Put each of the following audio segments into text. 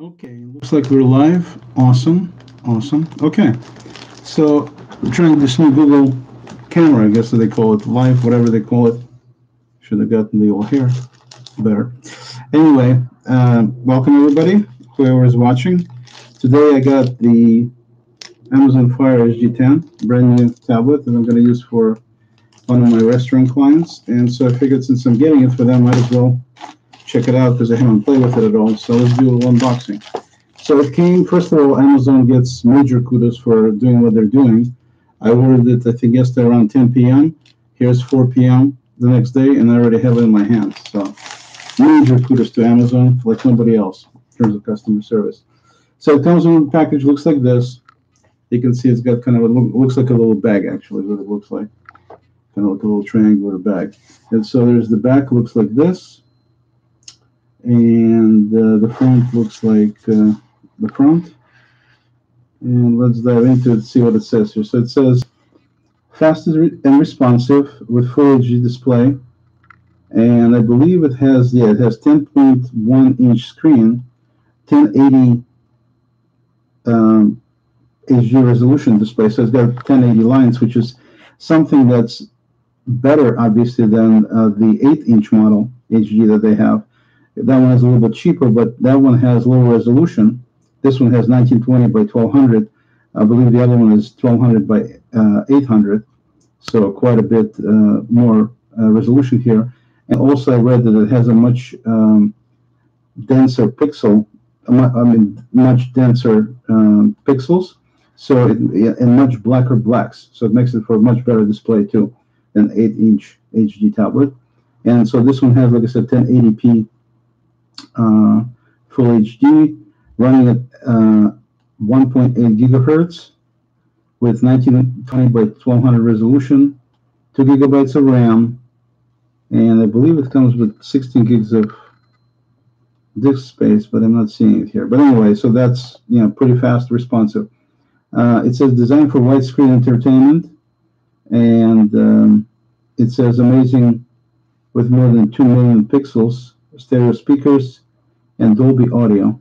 Okay, looks like we're live. Awesome, awesome. Okay, so we're trying this new Google camera, I guess that they call it live, whatever they call it. Should have gotten the old hair better. Anyway, welcome everybody, whoever is watching. Today I got the Amazon Fire SG10, brand new tablet that I'm going to use for one of my restaurant clients. And so I figured since I'm getting it for them, might as well check it out because I haven't played with it at all. So let's do a little unboxing. So it came, first of all, Amazon gets major kudos for doing what they're doing. I ordered it, I think, yesterday around 10 p.m. Here's 4 p.m. the next day, and I already have it in my hands. So major kudos to Amazon, like nobody else in terms of customer service. So it comes in a package, looks like this. You can see it's got kind of, looks like a little bag, actually, is what it looks like. Kind of like a little triangular bag. And so there's the back, looks like this. And the front looks like the front. And let's dive into it, see what it says here. So it says fast and responsive with full HD display, and I believe it has, yeah, it has 10.1-inch screen, 1080 HD resolution display. So it's got 1080 lines, which is something that's better, obviously, than the 8-inch model HD that they have. That one is a little bit cheaper, but that one has lower resolution. This one has 1920 by 1200. I believe the other one is 1200 by 800, so quite a bit more resolution here. And also, I read that it has a much denser pixel, I mean, much denser pixels, so and much blacker blacks. So it makes it for a much better display too than 8-inch HD tablet. And so this one has, like I said, 1080p full HD, running at 1.8 gigahertz with 1920 by 1200 resolution, 2 gigabytes of RAM, and I believe it comes with 16 gigs of disk space, but I'm not seeing it here. But anyway, so that's, pretty fast, responsive. It says designed for widescreen entertainment, and it says amazing with more than 2 million pixels, stereo speakers, and Dolby Audio.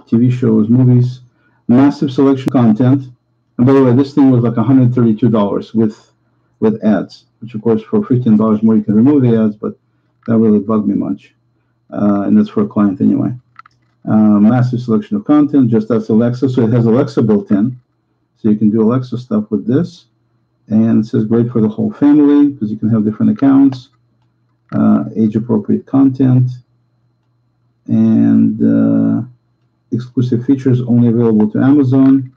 TV shows, movies, massive selection of content. And by the way, this thing was like $132 with ads, which of course for $15 more you can remove the ads, but that really bugged me much. And that's for a client anyway. Massive selection of content, just as Alexa. So it has Alexa built in. So you can do Alexa stuff with this. And it says great for the whole family because you can have different accounts, age appropriate content, and exclusive features only available to Amazon,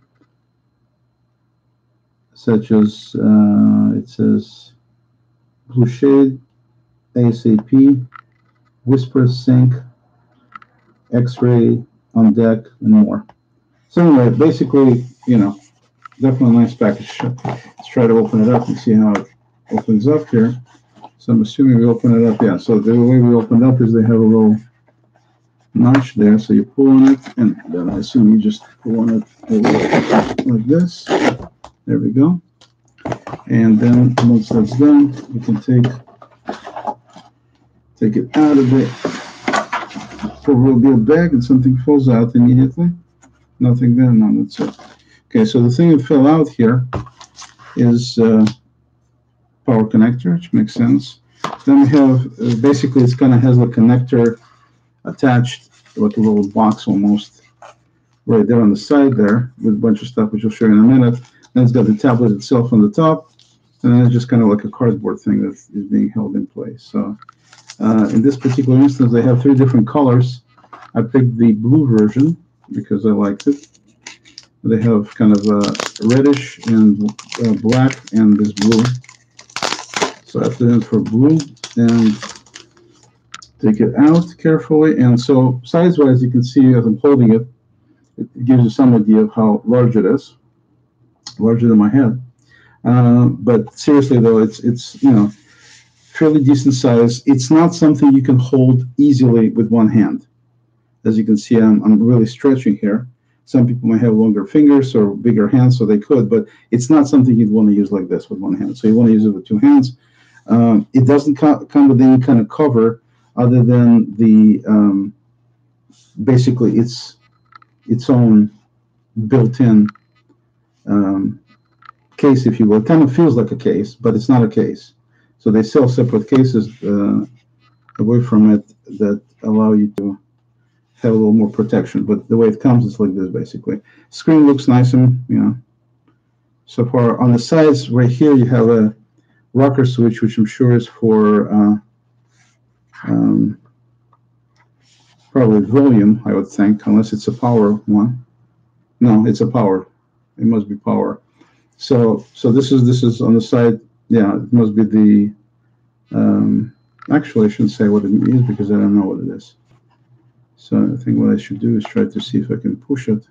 such as it says Blue Shade, ASAP, Whisper Sync, X-Ray on deck, and more. So anyway, basically, definitely a nice package. Let's try to open it up and see how it opens up here. So I'm assuming we open it up. Yeah, so the way we open it up is they have a little notch there. So you pull on it, and then I assume you just pull on it like this. There we go. And then once that's done, you can take it out of the proverbial bag, and something falls out immediately. Nothing there, no, that's it. Okay, so the thing that fell out here is power connector, which makes sense. Then we have, basically it's kind of has a connector attached, like a little box almost, right there on the side there, with a bunch of stuff, which I'll show you in a minute. Then it's got the tablet itself on the top, and then it's just kind of like a cardboard thing that is being held in place. So in this particular instance, they have 3 different colors. I picked the blue version because I liked it. They have kind of reddish and black and this blue. So I have to in for blue and take it out carefully. And so size-wise, you can see as I'm holding it, it gives you some idea of how large it is, larger than my head. But seriously though, it's fairly decent size. It's not something you can hold easily with one hand. As you can see, I'm really stretching here. Some people might have longer fingers or bigger hands, so they could, but it's not something you'd want to use like this with one hand. So you want to use it with 2 hands. It doesn't come with any kind of cover other than the basically its own built-in um, case, if you will. It kind of feels like a case, but it's not a case. So they sell separate cases away from it that allow you to have a little more protection. But the way it comes is like this, basically. Screen looks nice and, so far. On the sides right here, you have a rocker switch, which I'm sure is for um, probably volume, I would think, unless it's a power one. No, it's a power. It must be power. So this is on the side. Yeah, it must be the. Actually, I shouldn't say what it is because I don't know what it is. So I think what I should do is try to see if I can push it.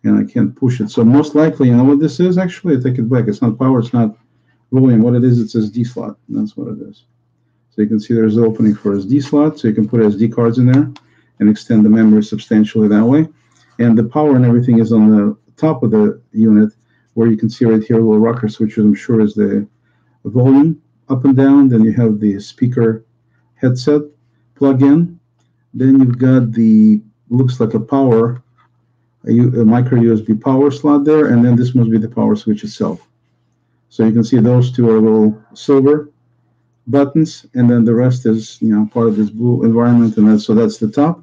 And I can't push it. So most likely, you know what this is? Actually, I take it back. It's not power. It's not volume. What it is, it's SD slot. That's what it is. So you can see there's an opening for SD slot. So you can put SD cards in there and extend the memory substantially that way. And the power and everything is on the top of the unit, where you can see right here a little rocker switch, which I'm sure is the volume up and down. Then you have the speaker headset plug-in. Then you've got the, looks like a power, a micro USB power slot there, and then this must be the power switch itself. So you can see those two are little silver buttons, and then the rest is part of this blue environment, and that's the top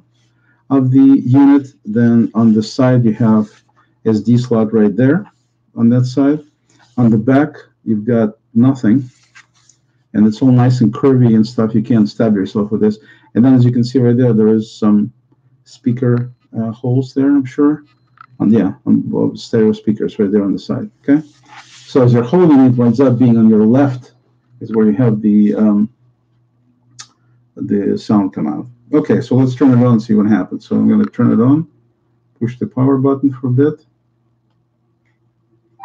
of the unit. Then on the side you have SD slot right there on that side. On the back you've got nothing, and it's all nice and curvy and stuff. You can't stab yourself with this. And then as you can see right there is some speaker holes there, I'm sure. On stereo speakers right there on the side. Okay, so as you're holding it, winds up being on your left is where you have the sound come out. Okay, so let's turn it on and see what happens. So I'm going to turn it on, push the power button for a bit,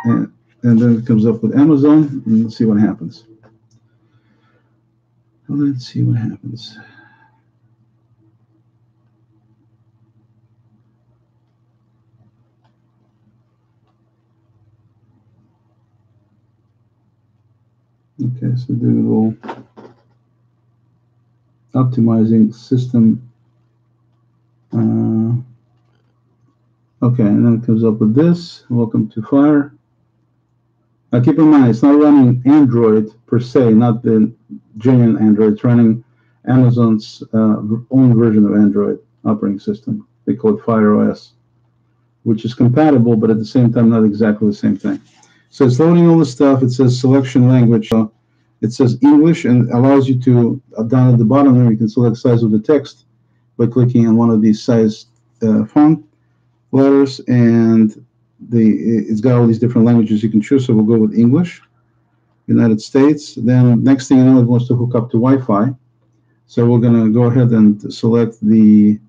and then it comes up with Amazon, and let's see what happens. Let's see what happens. Okay, so do a little optimizing system. Okay, and then it comes up with this. Welcome to Fire. Now keep in mind, it's not running Android per se, not the genuine Android. It's running Amazon's own version of Android operating system. They call it Fire OS, which is compatible, but at the same time, not exactly the same thing. So it's loading all the stuff. It says selection language. It says English and allows you to, down at the bottom there, you can select size of the text by clicking on one of these size font letters, and it's got all these different languages you can choose. So we'll go with English, United States. Then next thing you know, it wants to hook up to Wi-Fi. So we're going to go ahead and select the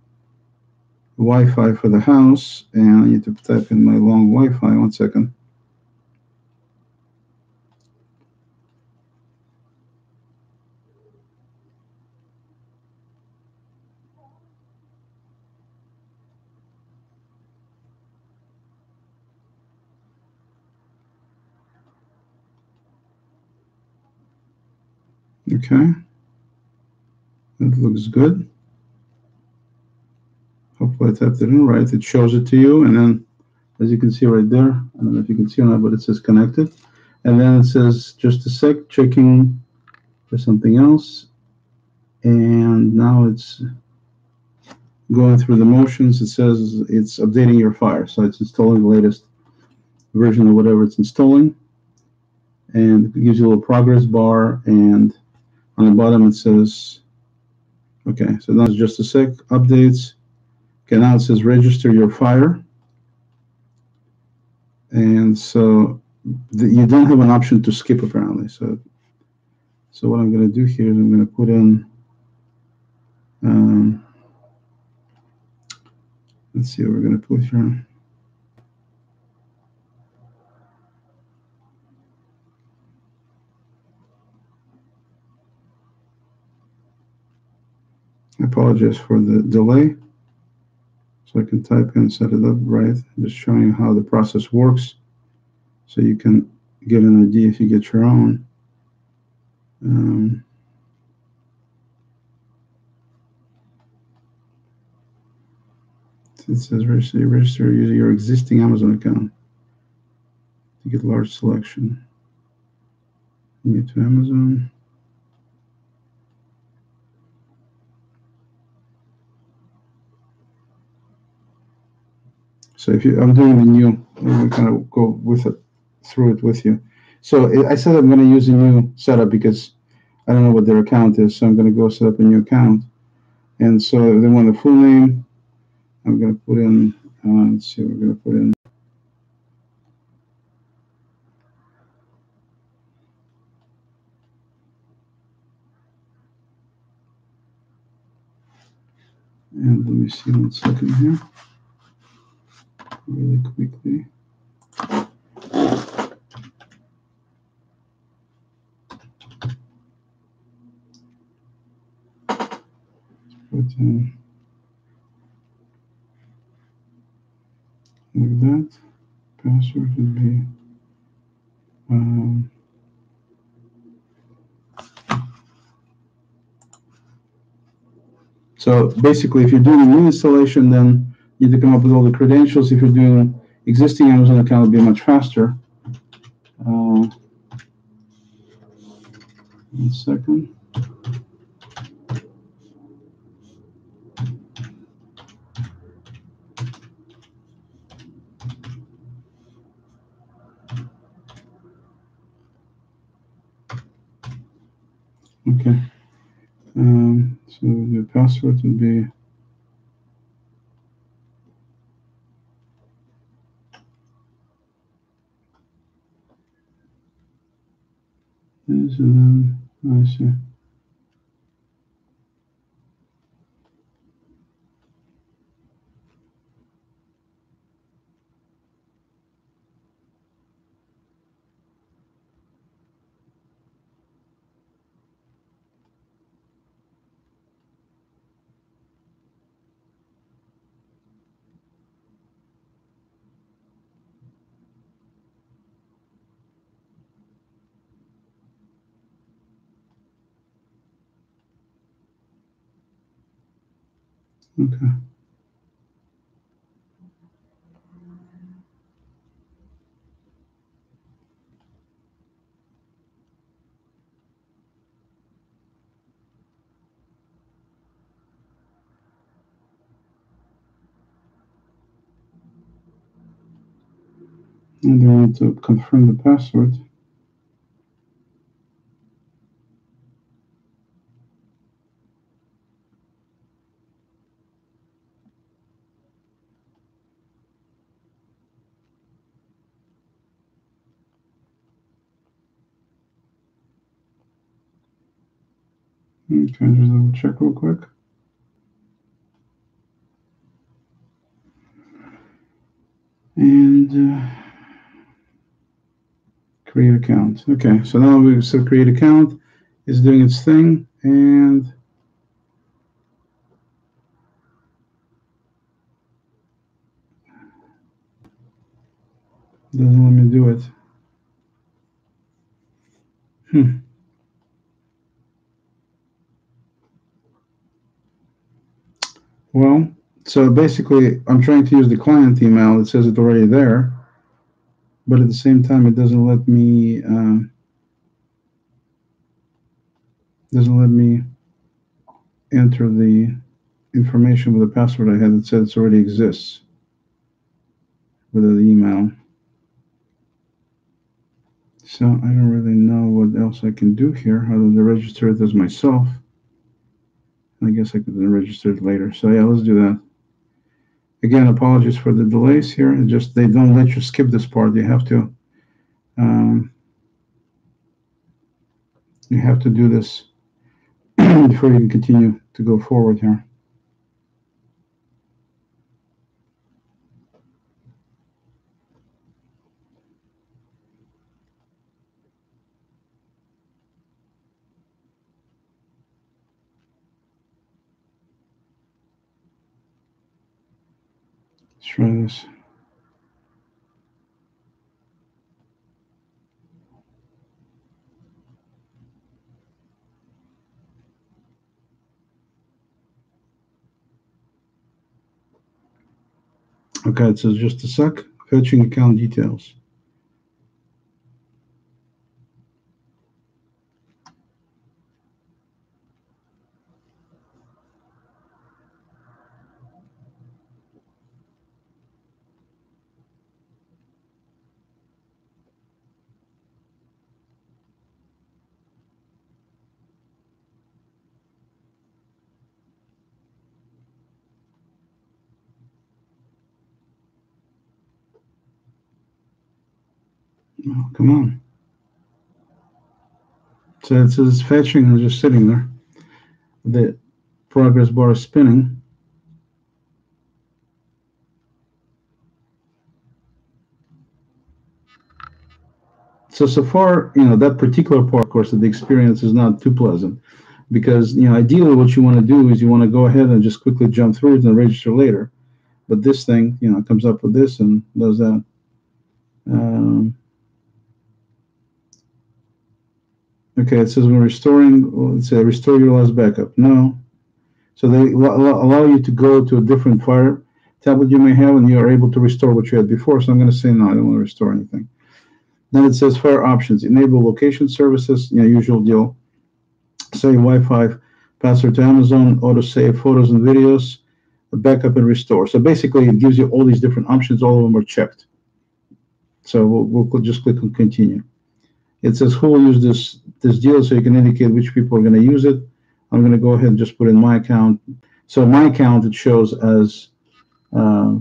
Wi-Fi for the house, and I need to type in my long Wi-Fi. 1 second. Okay, that looks good. Hopefully I typed it in right. It shows it to you, and then as you can see right there, I don't know if you can see or not, but it says connected. And then it says just a sec, checking for something else. And now it's going through the motions. It says it's updating your Fire. So it's installing the latest version of whatever it's installing. And it gives you a little progress bar, and on the bottom it says, okay, so now it's just a sec, updates. Okay, now it says register your Fire. And so you don't have an option to skip apparently. So what I'm going to do here is I'm going to put in, let's see what we're going to put here. I apologize for the delay. So I can type in and set it up right. I'm just showing you how the process works so you can get an idea if you get your own. It says register using your existing Amazon account to get large selection. New to Amazon. So if I'm doing the new, we kind of go through it with you. So I said I'm going to use a new setup because I don't know what their account is. So I'm going to go set up a new account. And so they want the full name. I'm going to put in, let's see, we're going to put in. And let me see 1 second here, really quickly. Put in like that. Password would be so basically, if you're doing a new installation, then you need to come up with all the credentials. If you're doing existing Amazon account, it'll be much faster. 1 second. Okay. So the password would be this, and then I see. Okay. And I want to confirm the password. Okay, just double check real quick. And create account. Okay, so now we said create account is doing its thing, and doesn't let me do it. Well, so basically, I'm trying to use the client email. It says it's already there, but at the same time, it doesn't let me enter the information with the password I had. It says it already exists with the email. So I don't really know what else I can do here other than register it as myself. I guess I could then register it later. So yeah, let's do that. Again, apologies for the delays here. It just they don't let you skip this part. You have to do this before you can continue to go forward here. Let's try this. Okay, it says just a sec. Fetching account details. Oh, come on. So it says fetching and just sitting there. The progress bar is spinning. So far, that particular part, of course, of the experience is not too pleasant because, ideally what you want to do is you want to go ahead and just quickly jump through it and register later. But this thing, comes up with this and does that. Um, okay, it says when restoring, let's say restore your last backup. No. So they allow you to go to a different Fire tablet you may have and you are able to restore what you had before. So I'm going to say no, I don't want to restore anything. Then it says Fire options, enable location services, usual deal. Say Wi-Fi, password to Amazon, auto save photos and videos, backup and restore. So basically, it gives you all these different options. All of them are checked. So we'll just click on continue. It says who will use this deal, so you can indicate which people are going to use it. I'm going to go ahead and just put in my account. So my account it shows as uh,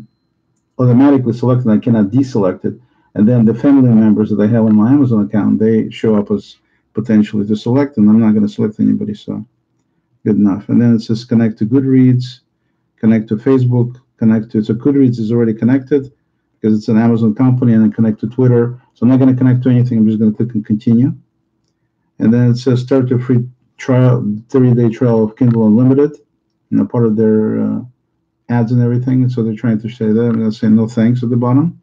automatically selected. I cannot deselect it. And then the family members that I have on my Amazon account, they show up as potentially to select, and I'm not going to select anybody. So good enough. And then it says connect to Goodreads, connect to Facebook, connect to, so Goodreads is already connected because it's an Amazon company, and then connect to Twitter. So I'm not going to connect to anything. I'm just going to click on continue. And then it says start your free trial, 30-day trial of Kindle Unlimited, part of their ads and everything. And so they're trying to say that. I'm going to say no thanks at the bottom.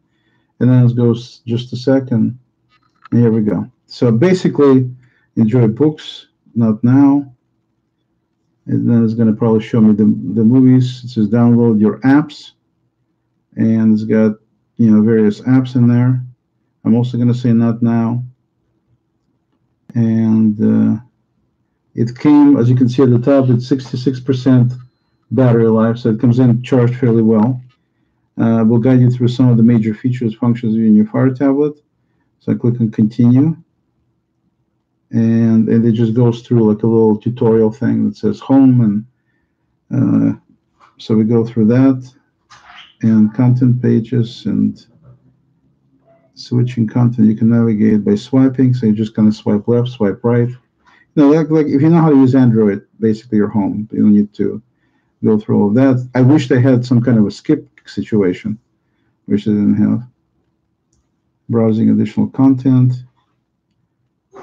And then it goes just a second. And here we go. So basically, enjoy books, not now. And then it's going to probably show me the movies. It says download your apps, and it's got various apps in there. I'm also going to say not now, and it came, as you can see at the top, it's 66% battery life, so it comes in charged fairly well. We'll guide you through some of the major features, functions in your Fire tablet. So I click on continue, and it just goes through like a little tutorial thing that says home, and so we go through that, and content pages, and switching content. You can navigate by swiping, so you're just gonna swipe left, swipe right. Like if you know how to use Android, basically you're home. You don't need to go through all of that. I wish they had some kind of a skip situation, which they didn't have. Browsing additional content,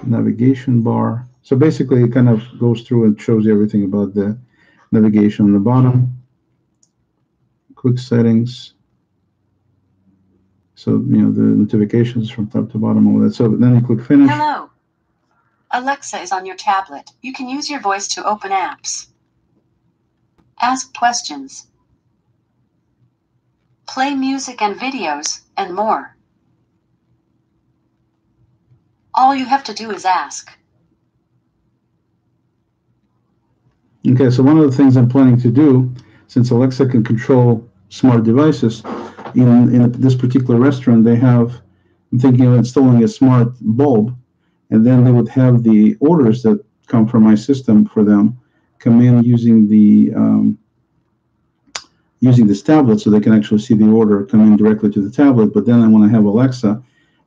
navigation bar. So basically, it kind of goes through and shows you everything about the navigation on the bottom. Quick settings. So, the notifications from top to bottom, all that. So then you click finish. Hello. Alexa is on your tablet. You can use your voice to open apps, ask questions, play music and videos, and more. All you have to do is ask. Okay, so one of the things I'm planning to do, since Alexa can control smart devices, in this particular restaurant, I'm thinking of installing a smart bulb, and then they would have the orders that come from my system for them come in using this tablet, so they can actually see the order come in directly to the tablet. But then I want to have Alexa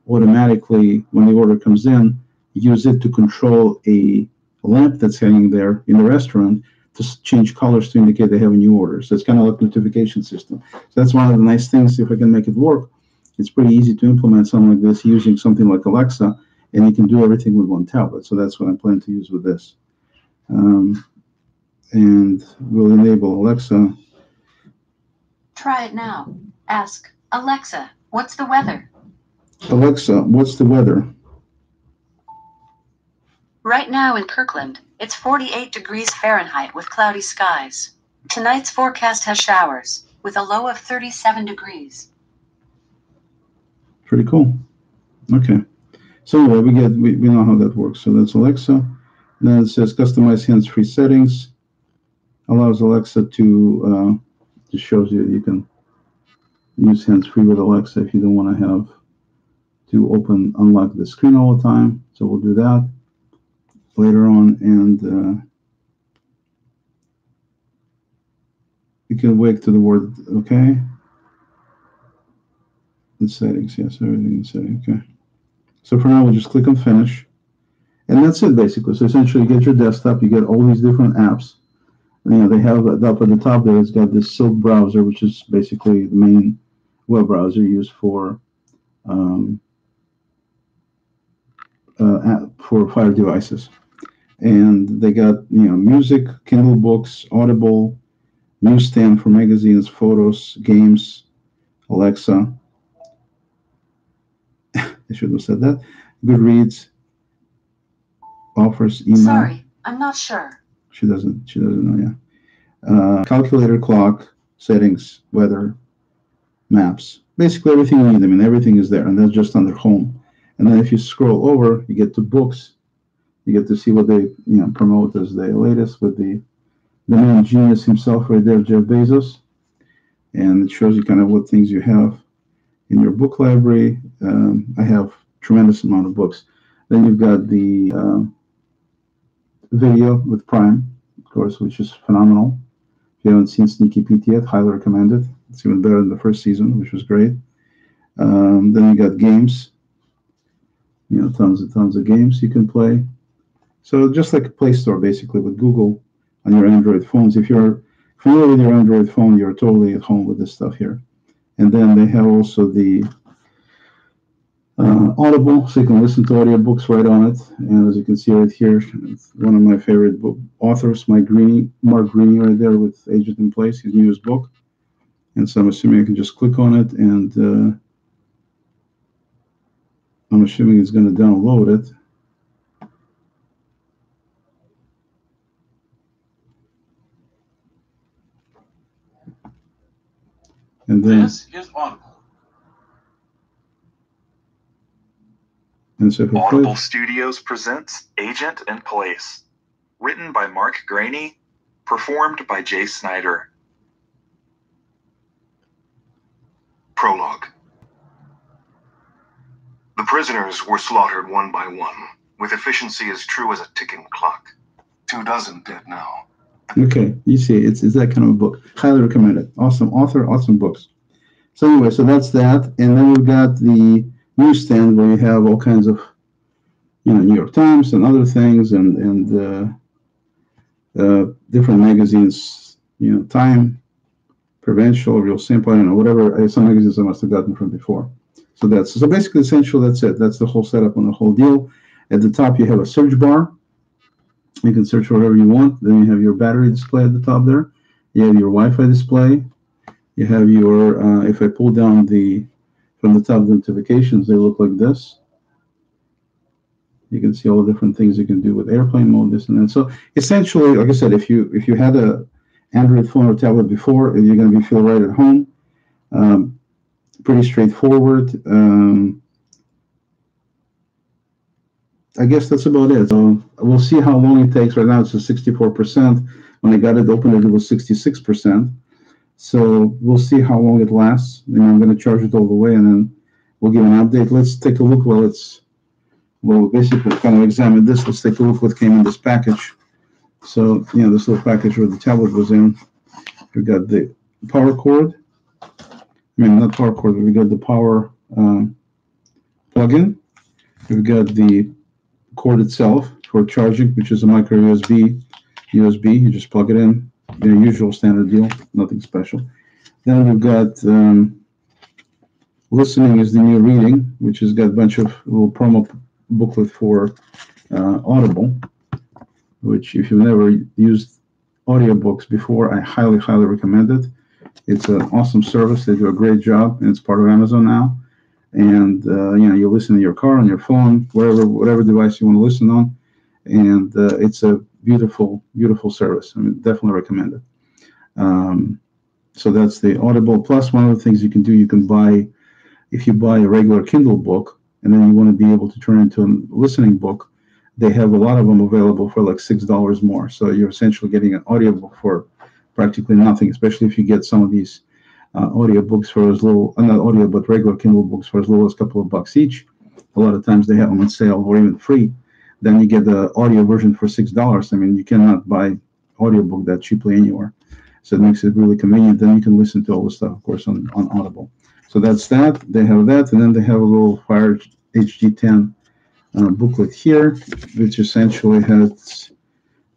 automatically, when the order comes in, use it to control a lamp that's hanging there in the restaurant to change colors to indicate they have a new order. So it's kind of like a notification system. So that's one of the nice things. If I can make it work, it's pretty easy to implement something like this using something like Alexa, and you can do everything with one tablet. So that's what I'm planning to use with this. And we'll enable Alexa. Try it now. Ask, Alexa, what's the weather? Alexa, what's the weather? Right now in Kirkland, it's 48 degrees Fahrenheit with cloudy skies. Tonight's forecast has showers. with a low of 37 degrees. Pretty cool. Okay. So anyway, we know how that works. So that's Alexa. Then it says customize hands-free settings. Allows Alexa to just shows you can use hands-free with Alexa if you don't want to have to unlock the screen all the time. So we'll do that later on, and you can wake to the word okay. The settings, yes, everything in setting. Okay. So for now, we'll just click on finish, and that's it basically. So essentially, you get your desktop, you get all these different apps. They have up at the top there. It's got this Silk browser, which is basically the main web browser used for Fire devices. And they got music, Kindle books, Audible, newsstand for magazines, photos, games, Alexa. I should have said that. Goodreads, offers, email. Sorry, I'm not sure. She doesn't know, yeah. Calculator, clock, settings, weather, maps. Basically everything you need. I mean, everything is there, and that's just under home. And then if you scroll over, you get to books. You get to see what they promote as the latest with the man genius himself right there, Jeff Bezos. And it shows you kind of what things you have in your book library. I have tremendous amount of books. Then you've got the video with Prime, of course, which is phenomenal. If you haven't seen Sneaky Pete yet, highly recommend it. It's even better than the first season, which was great. Then you got games. Tons of games you can play. So just like a Play Store, basically, with Google on your Android phones. If you're familiar with your Android phone, you're totally at home with this stuff here. And then they have also the Audible, so you can listen to audiobooks right on it. And as you can see right here, it's one of my favorite authors, Mark Greaney right there with Agent in Place, his newest book. And so I'm assuming I can just click on it, and I'm assuming it's going to download it. And then this is Audible. And so if Audible Studios presents Agent in Place, written by Mark Greaney, performed by Jay Snyder. Prologue. The prisoners were slaughtered one by one, with efficiency as true as a ticking clock. 24 dead now. Okay, you see, it's that kind of a book. Highly recommend it. Awesome author, awesome books. So anyway, so that's that, and then we've got the newsstand where you have all kinds of, New York Times and other things, and different magazines. Time, Provincial, Real Simple, I don't know, whatever. Some magazines I must have gotten from before. So basically, essential. That's it. That's the whole setup on the whole deal. At the top, you have a search bar. You can search whatever you want. Then you have your battery display at the top there. You have your Wi-Fi display. You have your, if I pull down from the top, the notifications, they look like this. You can see all the different things you can do with airplane mode, this and that. So essentially, like I said, if you had a Android phone or tablet before, you're going to feel right at home. Pretty straightforward. I guess that's about it. So we'll see how long it takes. Right now it's at 64%. When I got it open, it was 66%. So we'll see how long it lasts. I'm going to charge it all the way, and then we'll give an update. Let's take a look we'll basically kind of examine this. Let's take a look what came in this package. So, this little package where the tablet was in. We got the power cord. Not power cord, but we got the power plug-in. We've got the cord itself for charging, which is a micro USB. You just plug it in. The usual standard deal, nothing special. Then we've got listening is the new reading, which has got a bunch of little promo booklet for Audible, which if you've never used audiobooks before, I highly, highly recommend it. It's an awesome service. They do a great job, and it's part of Amazon now. And you listen in your car, on your phone, whatever device you want to listen on, and it's a beautiful, beautiful service. I mean, definitely recommend it. So that's the Audible. Plus, one of the things you can do, you can buy, if you buy a regular Kindle book and then you want to be able to turn it into a listening book, they have a lot of them available for like $6 more. So you're essentially getting an audiobook for practically nothing, especially if you get some of these audiobooks for as little, not audio, but regular Kindle books for as little as a couple of bucks each. A lot of times they have them on sale or even free. Then you get the audio version for $6. I mean, you cannot buy audiobook that cheaply anywhere. So it makes it really convenient. Then you can listen to all the stuff, of course, on Audible. So that's that. They have that, and then they have a little Fire HD10 booklet here, which essentially has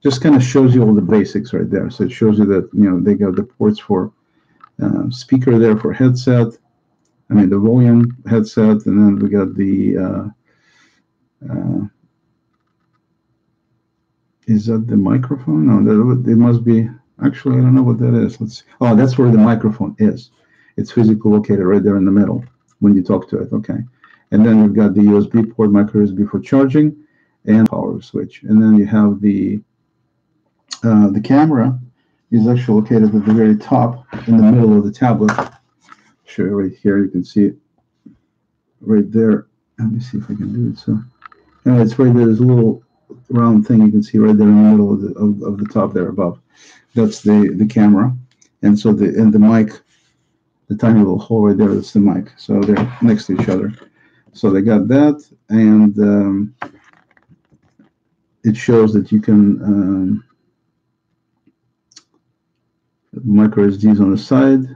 just kind of shows you all the basics right there. So it shows you that they got the ports for speaker there for headset. I mean the volume headset, and then we got the is that the microphone? No, it must be. Actually, I don't know what that is. Let's see. Oh, that's where the microphone is. It's physically located right there in the middle when you talk to it. Okay. And then we've got the USB port, micro USB for charging, and power switch. And then you have the camera is actually located at the very top in the middle of the tablet. I'll show you right here. You can see it right there. Let me see if I can do it. So, it's right there. There's a little round thing you can see right there in the middle of the top there above. That's the camera, and so the mic, the tiny little hole right there, that's the mic. So they're next to each other. So they got that, and it shows that you can micro SDs on the side,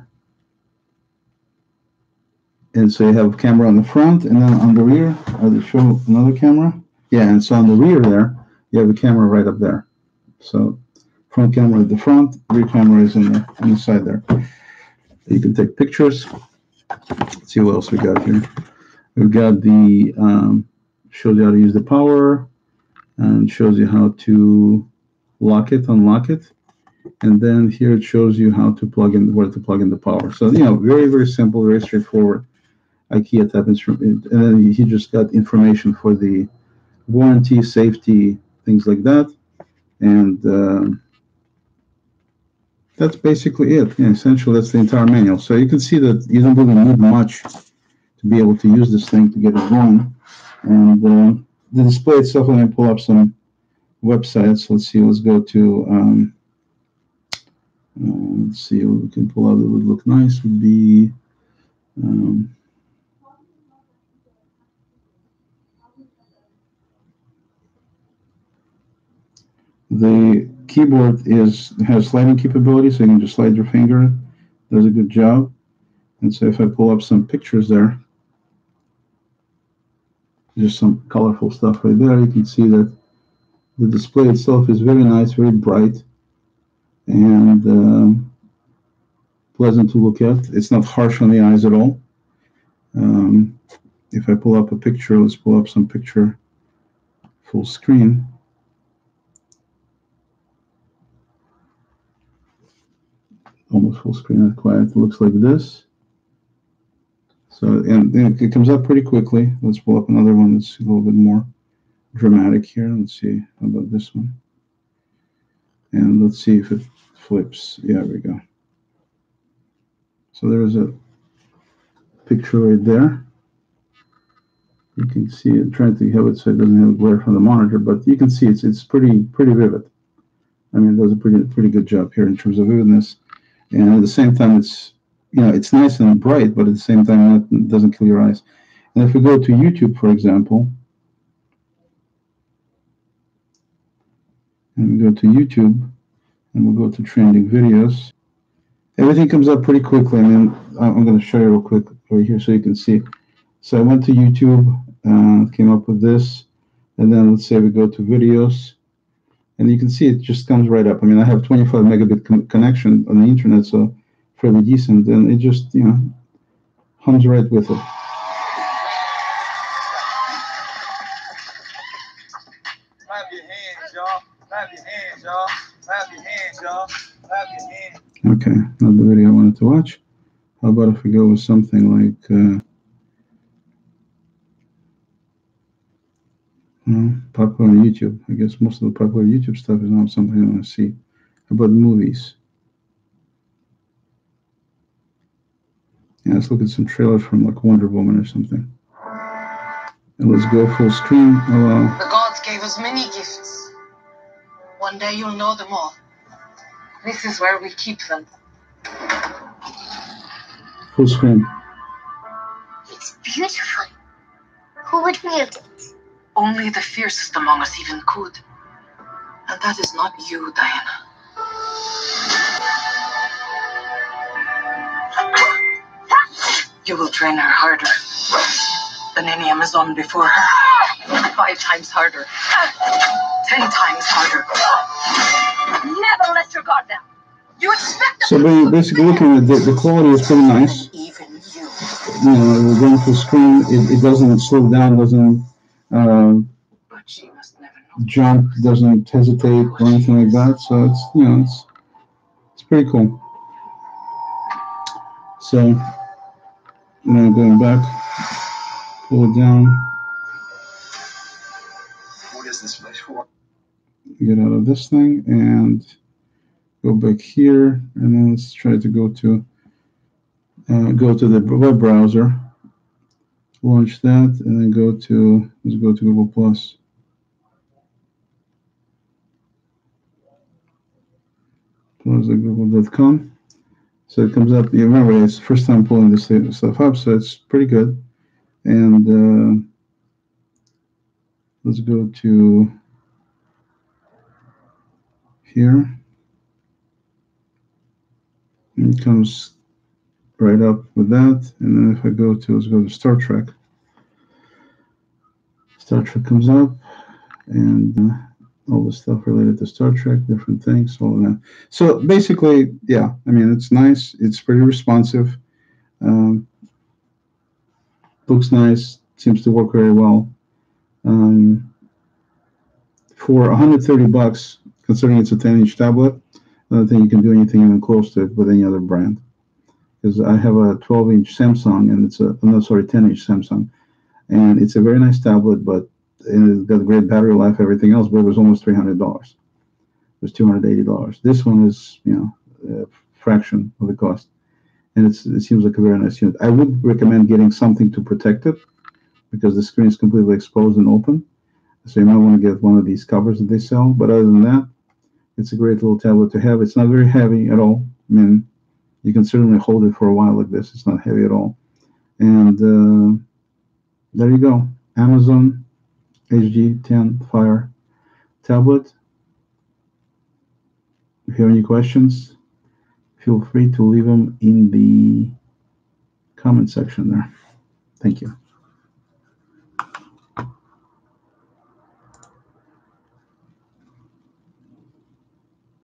and so you have a camera on the front, and then on the rear, I'll show another camera. Yeah, and so on the rear there, you have a camera right up there. So front camera at the front, rear camera is on the side there. You can take pictures. Let's see what else we got here. We've got the shows you how to use the power, and shows you how to lock it, unlock it, and then here it shows you how to plug in, where to plug in the power. So very, very simple, very straightforward IKEA type instrument. And then he just got information for the warranty, safety, things like that, and that's basically it. Yeah, essentially, that's the entire manual. So you can see that you don't really need much to be able to use this thing to get it going. And the display itself, let me pull up some websites. Let's see, let's go to, let's see what we can pull out that would look nice. Would be, the keyboard has sliding capability, so you can just slide your finger. Does a good job. And so if I pull up some pictures there, just some colorful stuff right there, you can see that the display itself is very nice, very bright, and pleasant to look at. It's not harsh on the eyes at all. If I pull up a picture, let's pull up some picture full screen. Almost full screen, not quite. It looks like this. So, and it comes up pretty quickly. Let's pull up another one that's a little bit more dramatic here. Let's see, how about this one? And let's see if it flips. Yeah, there we go. So there's a picture right there. You can see it. I'm trying to have it so it doesn't have glare from the monitor, but you can see it's pretty vivid. I mean, it does a pretty good job here in terms of vividness. And at the same time, it's nice and bright, but at the same time, it doesn't kill your eyes. And if we go to YouTube, for example, and we go to YouTube, and we'll go to trending videos, everything comes up pretty quickly. I mean, I'm going to show you real quick right here so you can see. So I went to YouTube, came up with this, and then let's say we go to videos, and you can see it just comes right up. I mean, I have 25 megabit connection on the internet, so fairly decent, and it just, hums right with it. Clap your hands, y'all. Clap your hands, y'all. Clap your hands, y'all. Clap your hands. Okay, not the video I wanted to watch. How about if we go with something like popular on YouTube? I guess most of the popular YouTube stuff is not something I want to see. How about movies? Yeah, let's look at some trailers from like Wonder Woman or something. And let's go full screen. Allow. The gods gave us many gifts. One day you'll know them all. This is where we keep them. Full screen. It's beautiful. Who would wield it? Only the fiercest among us even could. And that is not you, Diana. You will train her harder than any Amazon before her. 5 times harder. 10 times harder. Never let your guard down. You expect So basically looking at the quality is pretty nice. even you. You know, we're going full screen. It doesn't slow down, doesn't But she must never know. jump, doesn't hesitate or anything like that. So it's, you know, it's pretty cool. So, you know, going back, pull it down, What is this place for? get out of this thing, and go back here, and then let's try to go to the web browser, launch that, and then let's go to Google Plus. Close the google.com. So it comes up. You remember, it's the first time pulling this stuff up, so it's pretty good. And let's go to here. It comes right up with that. And then if I let's go to Star Trek. Star Trek comes up, and all the stuff related to Star Trek, different things, all of that. So basically, yeah, I mean, it's nice. It's pretty responsive. Looks nice. Seems to work very well. For $130, considering it's a 10-inch tablet, I don't think you can do anything even close to it with any other brand. Because I have a 12-inch Samsung, and it's 10-inch Samsung, and it's a very nice tablet, but it's got a great battery life, everything else, but it was almost $300. It was $280. This one is, you know, a fraction of the cost, and it seems like a very nice unit. I would recommend getting something to protect it, because the screen is completely exposed and open. So you might want to get one of these covers that they sell. But other than that, it's a great little tablet to have. It's not very heavy at all. I mean, you can certainly hold it for a while like this. It's not heavy at all. And there you go. Amazon HG10 Fire tablet. If you have any questions, feel free to leave them in the comment section there. Thank you.